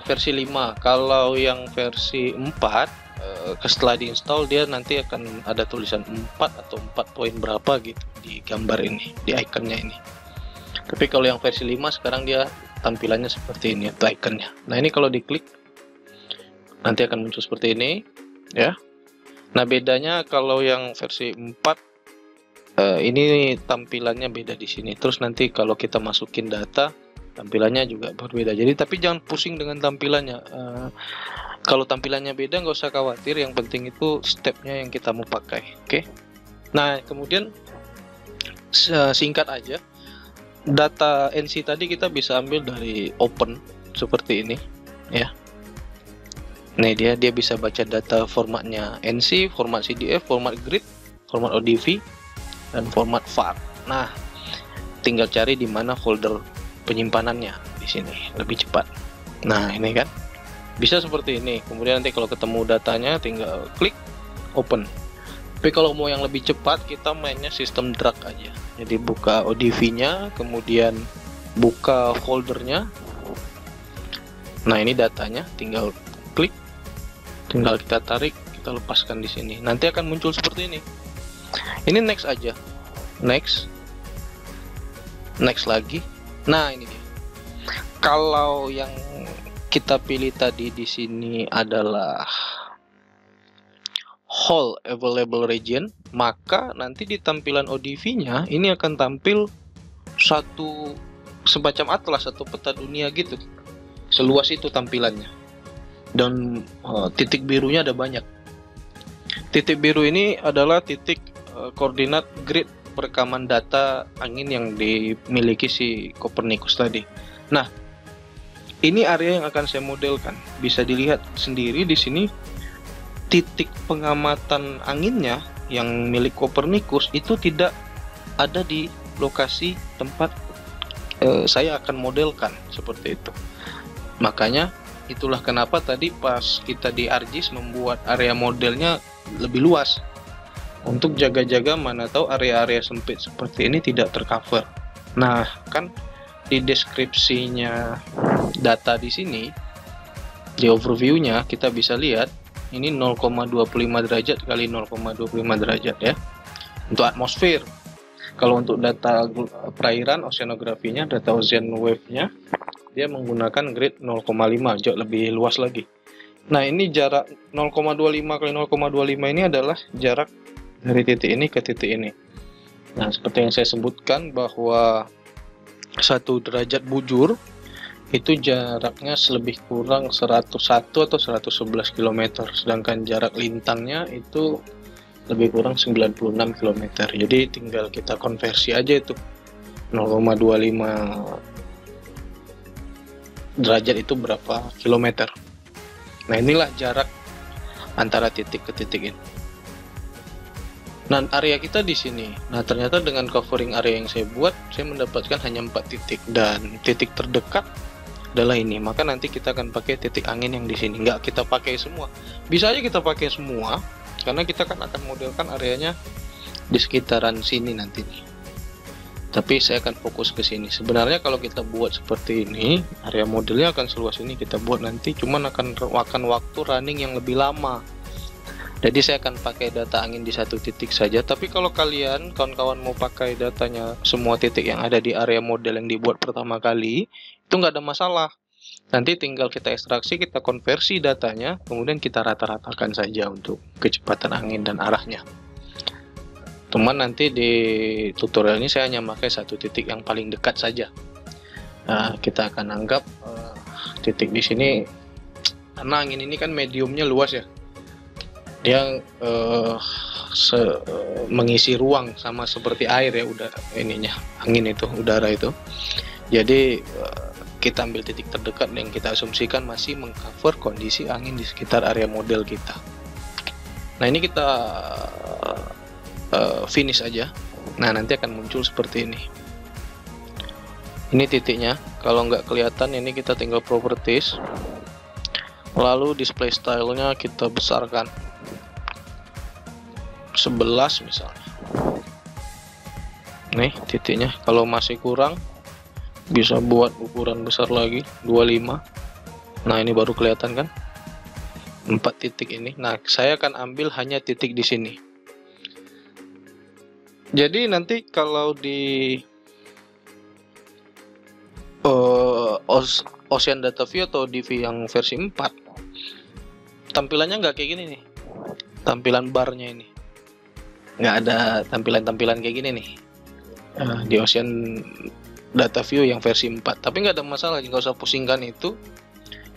versi 5. Kalau yang versi 4, setelah diinstal dia nanti akan ada tulisan 4 atau 4 poin berapa gitu di gambar ini, di ikonnya ini. Tapi kalau yang versi 5 sekarang dia tampilannya seperti ini atau ikonnya. Nah, ini kalau diklik nanti akan muncul seperti ini ya. Nah, bedanya kalau yang versi 4 Ini tampilannya beda di sini. Terus nanti kalau kita masukin data, tampilannya juga berbeda. Jadi tapi jangan pusing dengan tampilannya. Kalau tampilannya beda nggak usah khawatir. Yang penting itu stepnya yang kita mau pakai. Oke. Nah kemudian singkat aja. Data NC tadi kita bisa ambil dari open seperti ini, ya. Nah dia bisa baca data formatnya NC, format CDF, format grid, format ODV, dan format FAR. Nah, tinggal cari di mana folder penyimpanannya di sini lebih cepat. Nah ini kan bisa seperti ini. Kemudian nanti kalau ketemu datanya tinggal klik open. Tapi kalau mau yang lebih cepat, kita mainnya sistem drag aja. Jadi buka ODV-nya, kemudian buka foldernya. Nah ini datanya, tinggal klik, tinggal kita tarik, kita lepaskan di sini. Nanti akan muncul seperti ini. Ini next aja, next lagi. Nah ini dia. Kalau yang kita pilih tadi di sini adalah whole available region, maka nanti di tampilan ODV-nya ini akan tampil satu semacam atlas atau peta dunia gitu. Seluas itu tampilannya. Dan titik birunya ada banyak. Titik biru ini adalah titik koordinat grid perekaman data angin yang dimiliki si Copernicus tadi. Nah, ini area yang akan saya modelkan. Bisa dilihat sendiri di sini. Titik pengamatan anginnya yang milik Copernicus itu tidak ada di lokasi tempat saya akan modelkan seperti itu. Makanya itulah kenapa tadi pas kita di ArcGIS membuat area modelnya lebih luas untuk jaga-jaga mana tahu area-area sempit seperti ini tidak tercover. Nah kan di deskripsinya data di sini, di overview-nya kita bisa lihat ini 0,25 derajat kali 0,25 derajat ya untuk atmosfer. Kalau untuk data perairan oceanografinya, data ocean wave-nya dia menggunakan grid 0,5, jauh lebih luas lagi. Nah ini jarak 0,25 kali 0,25 ini adalah jarak dari titik ini ke titik ini. Nah seperti yang saya sebutkan bahwa 1 derajat bujur itu jaraknya lebih kurang 101 atau 111 km, sedangkan jarak lintangnya itu lebih kurang 96 km. Jadi tinggal kita konversi aja itu 0,25 derajat itu berapa kilometer. Nah inilah jarak antara titik ke titik ini. Nah area kita di sini. Nah ternyata dengan covering area yang saya buat, saya mendapatkan hanya 4 titik dan titik terdekat adalah ini. Maka nanti kita akan pakai titik angin yang di sini. Nggak kita pakai semua. Bisa aja kita pakai semua, karena kita kan akan modelkan areanya di sekitaran sini nanti nih. Tapi saya akan fokus ke sini. Sebenarnya kalau kita buat seperti ini, area modelnya akan seluas ini kita buat nanti, cuman akan waktu running yang lebih lama. Jadi saya akan pakai data angin di satu titik saja. Tapi kalau kalian, kawan-kawan mau pakai datanya semua titik yang ada di area model yang dibuat pertama kali, itu nggak ada masalah. Nanti tinggal kita ekstraksi, kita konversi datanya, kemudian kita rata-ratakan saja untuk kecepatan angin dan arahnya. Cuman nanti di tutorial ini saya hanya pakai satu titik yang paling dekat saja. Nah, kita akan anggap titik di sini, karena angin ini kan mediumnya luas ya. Dia mengisi ruang sama seperti air ya, udara ininya, angin itu, udara itu. Jadi kita ambil titik terdekat yang kita asumsikan masih mengcover kondisi angin di sekitar area model kita. Nah ini kita finish aja. Nah nanti akan muncul seperti ini. Ini titiknya. Kalau nggak kelihatan ini kita tinggal properties, lalu display stylenya kita besarkan 11 misalnya. Nih titiknya. Kalau masih kurang bisa buat ukuran besar lagi 25. Nah ini baru kelihatan kan 4 titik ini. Nah saya akan ambil hanya titik di sini. Jadi nanti kalau di Ocean Data View atau DV yang versi 4, tampilannya nggak kayak gini nih, tampilan barnya ini. nggak ada tampilan-tampilan kayak gini nih di Ocean Data View yang versi 4. Tapi nggak ada masalah, nggak usah pusingkan itu.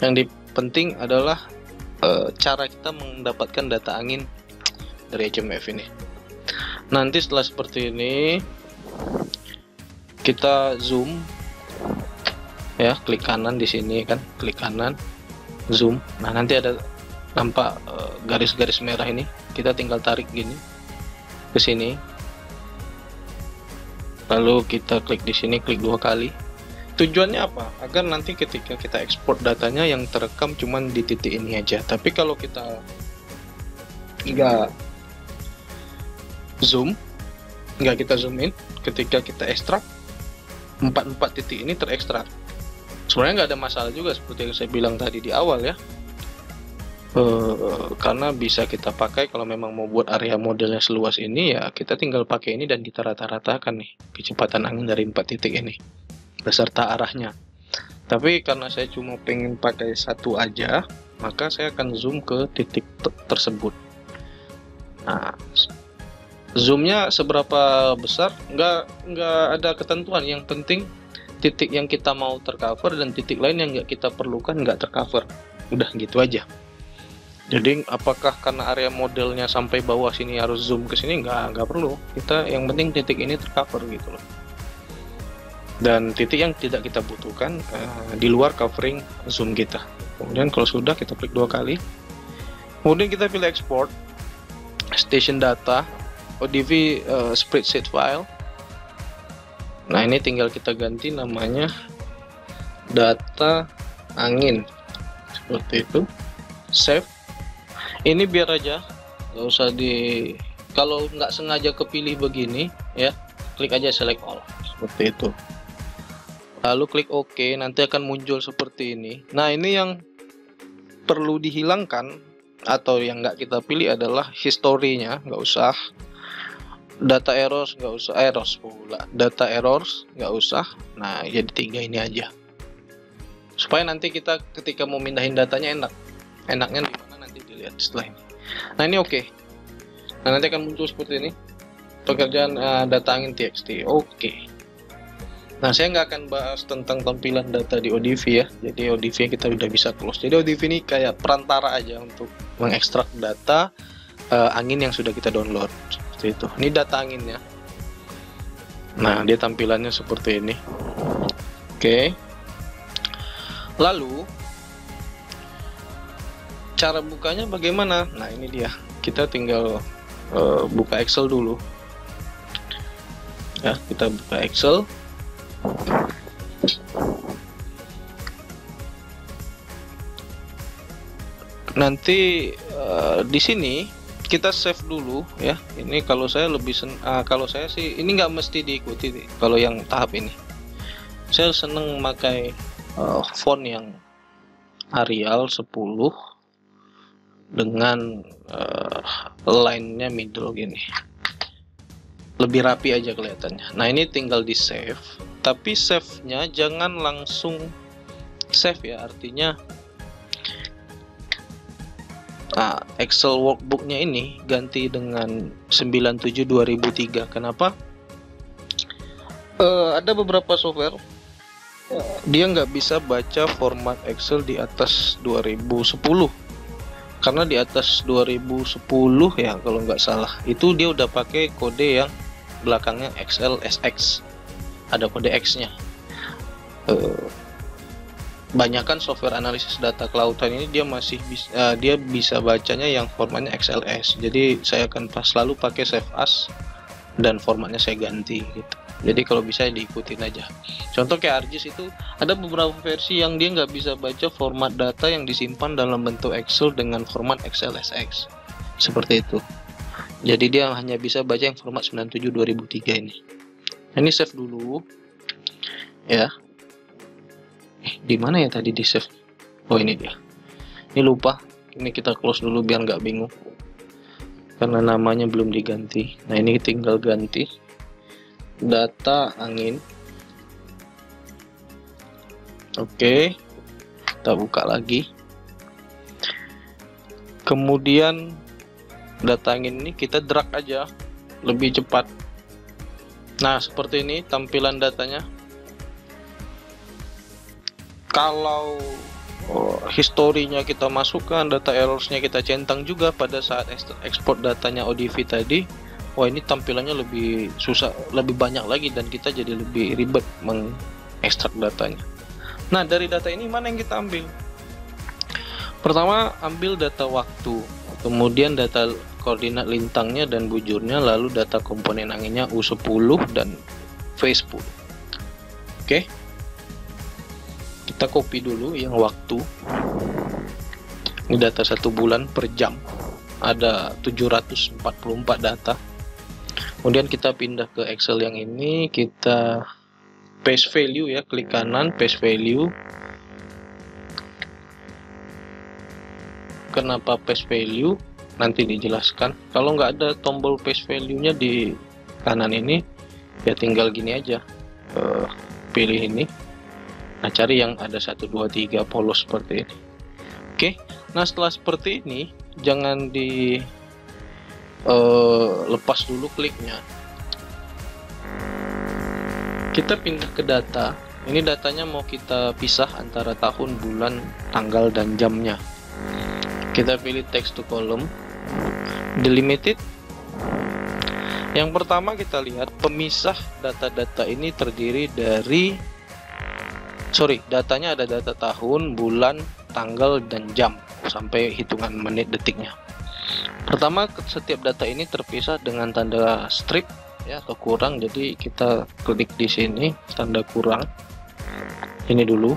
Yang penting adalah cara kita mendapatkan data angin dari HMF ini. Nanti setelah seperti ini kita zoom ya, klik kanan di sini kan, klik kanan, zoom. Nah nanti ada nampak garis-garis merah ini, kita tinggal tarik gini ke sini, lalu kita klik di sini, klik 2 kali. Tujuannya apa? Agar nanti ketika kita ekspor datanya yang terekam cuman di titik ini aja. Tapi kalau kita nggak zoom, nggak kita zoom in, ketika kita ekstrak, 4 titik ini terekstrak. Sebenarnya nggak ada masalah juga seperti yang saya bilang tadi di awal ya. Karena bisa kita pakai kalau memang mau buat area modelnya seluas ini, ya kita tinggal pakai ini dan kita rata-ratakan nih kecepatan angin dari 4 titik ini beserta arahnya. Tapi karena saya cuma pengen pakai satu aja, maka saya akan zoom ke titik tersebut. Nah, zoomnya seberapa besar nggak ada ketentuan, yang penting titik yang kita mau tercover dan titik lain yang nggak kita perlukan nggak tercover, udah gitu aja. Jadi apakah karena area modelnya sampai bawah sini harus zoom ke sini? Nggak perlu. Kita yang penting titik ini tercover gitu loh. Dan titik yang tidak kita butuhkan di luar covering zoom kita. Kemudian kalau sudah, kita klik 2 kali. Kemudian kita pilih export station data ODV spreadsheet file. Nah ini tinggal kita ganti namanya data angin seperti itu, save. Ini biar aja, nggak usah kalau nggak sengaja kepilih begini ya, klik aja select all seperti itu, lalu klik OK. Nanti akan muncul seperti ini. Nah ini yang perlu dihilangkan atau yang nggak kita pilih adalah historinya, nggak usah. Data errors nggak usah, data errors nggak usah. Nah jadi 3 ini aja, supaya nanti kita ketika mau mindahin datanya enaknya di mana nanti dilihat setelah ini. Nah ini oke. Nah nanti akan muncul seperti ini, pekerjaan data angin txt. Oke. Nah saya nggak akan bahas tentang tampilan data di ODV ya, jadi ODV kita udah bisa close. Jadi ODV ini kayak perantara aja untuk mengekstrak data angin yang sudah kita download seperti itu. Ini data anginnya. Nah dia tampilannya seperti ini. Oke. Lalu cara bukanya bagaimana? Nah ini dia, kita tinggal buka Excel dulu ya, kita buka Excel. Nanti di sini kita save dulu ya. Ini kalau saya kalau saya sih ini nggak mesti diikuti kalau yang tahap ini. Saya seneng memakai font yang Arial 10 dengan line-nya middle gini, lebih rapi aja kelihatannya. Nah ini tinggal di save, tapi save-nya jangan langsung save ya, artinya Excel workbook-nya ini ganti dengan 97/2003. Kenapa? Ada beberapa software dia nggak bisa baca format Excel di atas 2010, karena di atas 2010 ya kalau nggak salah itu dia udah pakai kode yang belakangnya XLSX, ada kode X-nya. Banyakan software analisis data kelautan ini dia masih bisa bacanya yang formatnya XLS. Jadi saya akan selalu pakai save as dan formatnya saya ganti gitu. Jadi kalau bisa diikutin aja. Contoh kayak ArcGIS itu ada beberapa versi yang dia nggak bisa baca format data yang disimpan dalam bentuk Excel dengan format XLSX seperti itu. Jadi dia hanya bisa baca yang format 97/2003 ini. Ini save dulu ya. Di mana ya tadi di save? Oh ini dia. Ini lupa. Ini kita close dulu biar nggak bingung. Karena namanya belum diganti. Nah ini tinggal ganti data angin. Oke. Kita buka lagi. Kemudian data angin ini kita drag aja lebih cepat. Nah, seperti ini tampilan datanya. Kalau historinya kita masukkan, data errorsnya kita centang juga pada saat ekspor datanya ODV tadi. Wah, ini tampilannya lebih susah, lebih banyak lagi, dan kita jadi lebih ribet mengekstrak datanya. Nah, dari data ini mana yang kita ambil? Pertama, ambil data waktu, kemudian data koordinat lintangnya dan bujurnya, lalu data komponen anginnya U10 dan V10. Oke, kita copy dulu yang waktu. Ini data 1 bulan per jam, ada 744 data. Kemudian kita pindah ke Excel yang ini, kita paste value ya, klik kanan, paste value. Kenapa paste value? Nanti dijelaskan. Kalau nggak ada tombol paste value-nya di kanan ini, ya tinggal gini aja, pilih ini. Nah, cari yang ada 1, 2, 3 polos seperti ini. Oke, nah setelah seperti ini, jangan di lepas dulu kliknya. Kita pindah ke data. Ini datanya mau kita pisah antara tahun, bulan, tanggal, dan jamnya. Kita pilih text to column, delimited. Yang pertama kita lihat pemisah data-data ini terdiri dari, datanya ada data tahun, bulan, tanggal, dan jam sampai hitungan menit detiknya. Pertama, setiap data ini terpisah dengan tanda strip ya, atau kurang. Jadi kita klik di sini tanda kurang. Ini dulu.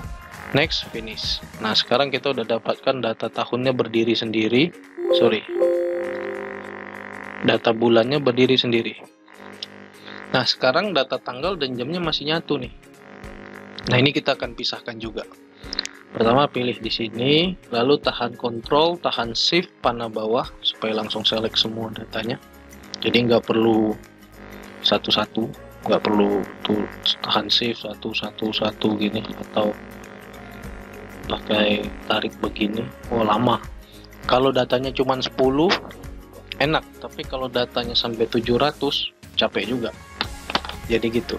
Next, finish. Nah, sekarang kita udah dapatkan data tahunnya berdiri sendiri. Data bulannya berdiri sendiri. Nah, sekarang data tanggal dan jamnya masih nyatu nih. Nah, ini kita akan pisahkan juga. Pertama, pilih di sini, lalu tahan Ctrl, tahan Shift, panah bawah supaya langsung select semua datanya. Jadi nggak perlu satu-satu, nggak perlu tuh tahan Shift satu gini, atau pakai tarik begini. Oh, lama. Kalau datanya cuma 10 enak, tapi kalau datanya sampai 700 capek juga. Jadi gitu.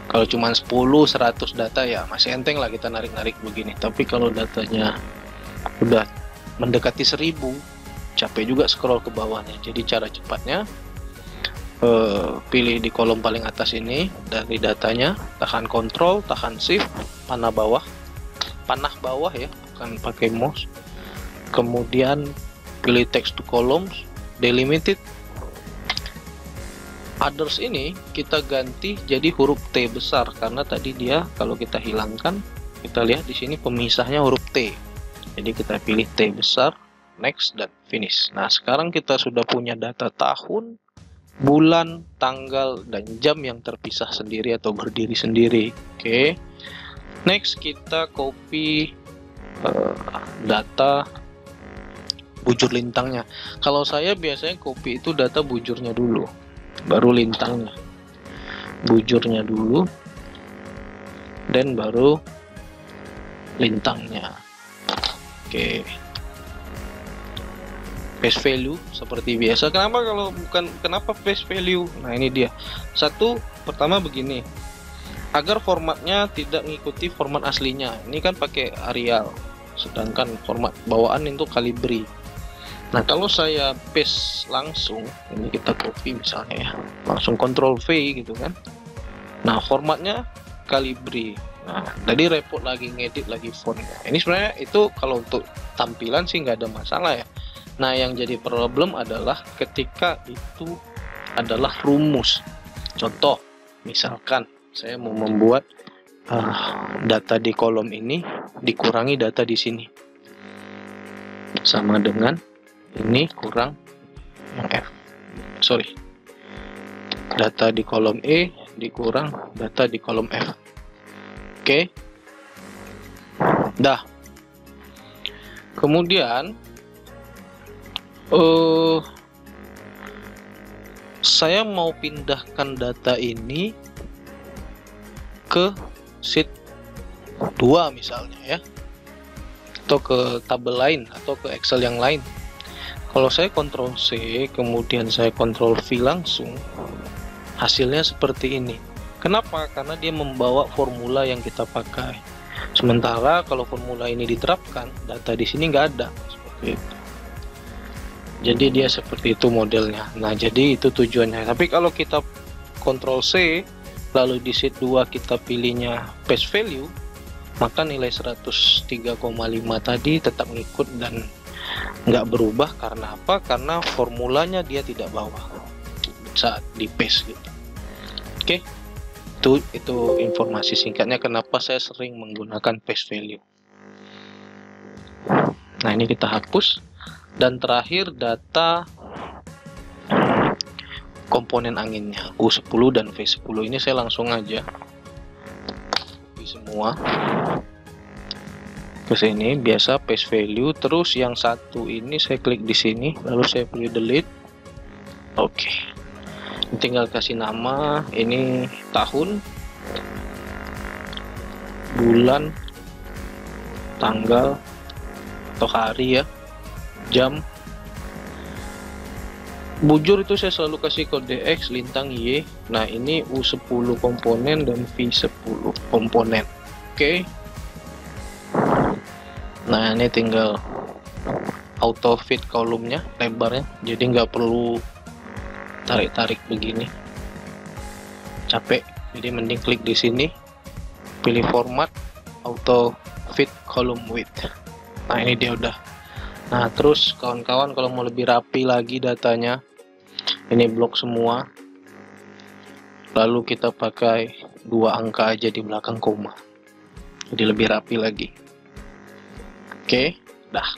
Kalau cuma 10-100 data ya masih enteng lah kita narik-narik begini. Tapi kalau datanya udah mendekati 1000, capek juga scroll ke bawahnya. Jadi cara cepatnya, pilih di kolom paling atas ini dari datanya, tahan Ctrl, tahan Shift, panah bawah ya, bukan pakai mouse. Kemudian pilih text to columns, delimited. Others ini kita ganti jadi huruf T besar, karena tadi dia kalau kita hilangkan, kita lihat di sini pemisahnya huruf T. Jadi kita pilih T besar, next, dan finish. Nah, sekarang kita sudah punya data tahun, bulan, tanggal, dan jam yang terpisah sendiri atau berdiri sendiri. Oke. Next, kita copy data bujur lintangnya. Kalau saya biasanya copy itu data bujurnya dulu, baru lintangnya. Bujurnya dulu, dan baru lintangnya. Oke. Paste value seperti biasa. Kenapa paste value? Nah, ini dia. Pertama begini. Agar formatnya tidak mengikuti format aslinya. Ini kan pakai Arial, sedangkan format bawaan itu Calibri. Nah, kalau saya paste langsung, ini kita copy misalnya ya, langsung Ctrl V gitu kan. Nah, formatnya Calibri. Nah, tadi repot lagi ngedit lagi font. Ini sebenarnya itu kalau untuk tampilan sih nggak ada masalah ya. Nah, yang jadi problem adalah ketika itu adalah rumus. Contoh, misalkan saya mau membuat data di kolom ini dikurangi data di sini, sama dengan ini kurang yang F. Data di kolom E dikurang data di kolom F. Oke. Dah. Kemudian saya mau pindahkan data ini ke sheet 2 misalnya ya, atau ke tabel lain, atau ke Excel yang lain. Kalau saya Ctrl C kemudian saya Ctrl V langsung, hasilnya seperti ini. Kenapa? Karena dia membawa formula yang kita pakai. Sementara kalau formula ini diterapkan, data di sini nggak ada seperti itu. Jadi dia seperti itu modelnya. Nah, jadi itu tujuannya. Tapi kalau kita Ctrl C lalu di sheet 2 kita pilihnya paste value, maka nilai 103,5 tadi tetap ngikut dan nggak berubah. Karena apa? Karena formulanya dia tidak bawa saat di paste gitu. Oke, itu informasi singkatnya kenapa saya sering menggunakan paste value. Nah, ini kita hapus. Dan terakhir data komponen anginnya U10 dan V10. Ini saya langsung aja copy semua ke sini, biasa paste value. Terus yang satu ini saya klik di sini, lalu saya pilih delete. Oke. Tinggal kasih nama, ini tahun, bulan, tanggal atau hari ya, jam. Bujur itu saya selalu kasih kode X, lintang Y. Nah, ini U10 komponen dan V10 komponen. Oke. Nah, ini tinggal auto fit kolomnya, lebarnya, jadi nggak perlu tarik-tarik begini, capek. Jadi mending klik di sini, pilih format, auto fit column width. Nah, ini dia udah. Nah, terus kawan-kawan kalau mau lebih rapi lagi datanya, ini blok semua, lalu kita pakai 2 angka aja di belakang koma, jadi lebih rapi lagi. Oke, dah.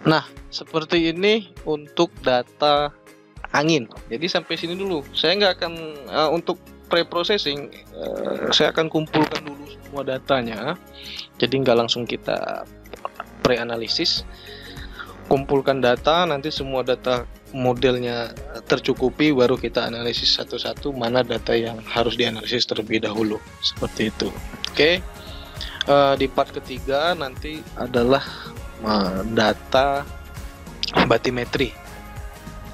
Nah, seperti ini untuk data angin. Jadi sampai sini dulu. Saya nggak akan untuk pre-processing, saya akan kumpulkan dulu semua datanya. Jadi nggak langsung kita pre-analisis. Kumpulkan data, nanti semua data modelnya tercukupi, baru kita analisis satu-satu mana data yang harus dianalisis terlebih dahulu. Seperti itu. Oke. Di part ketiga nanti adalah data batimetri.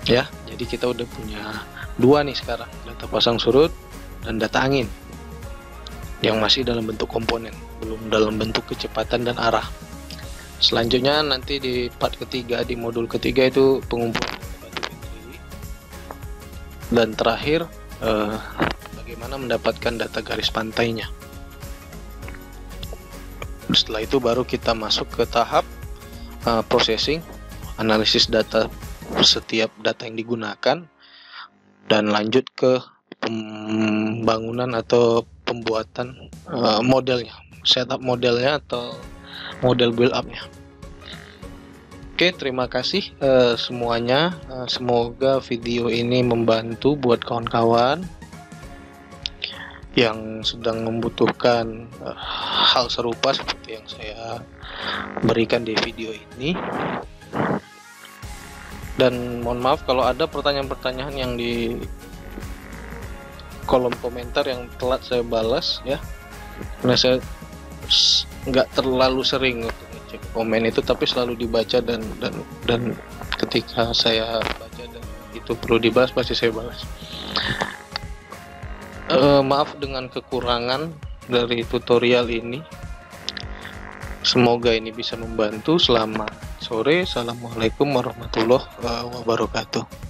Ya, jadi kita udah punya 2 nih sekarang, data pasang surut dan data angin yang masih dalam bentuk komponen, belum dalam bentuk kecepatan dan arah. Selanjutnya nanti di part ketiga, di modul ketiga itu pengumpulan batimetri, dan terakhir bagaimana mendapatkan data garis pantainya. Setelah itu baru kita masuk ke tahap processing, analisis data setiap data yang digunakan, dan lanjut ke pembangunan atau pembuatan modelnya, setup modelnya atau model build up-nya. Oke, terima kasih semuanya. Semoga video ini membantu buat kawan-kawan yang sedang membutuhkan hal serupa seperti yang saya berikan di video ini. Dan mohon maaf kalau ada pertanyaan-pertanyaan yang di kolom komentar yang telat saya balas ya, karena saya nggak terlalu sering untuk ngecek komen itu, tapi selalu dibaca dan ketika saya baca dan itu perlu dibahas pasti saya balas. Maaf dengan kekurangan dari tutorial ini. Semoga ini bisa membantu. Selamat sore. Assalamualaikum warahmatullahi wabarakatuh.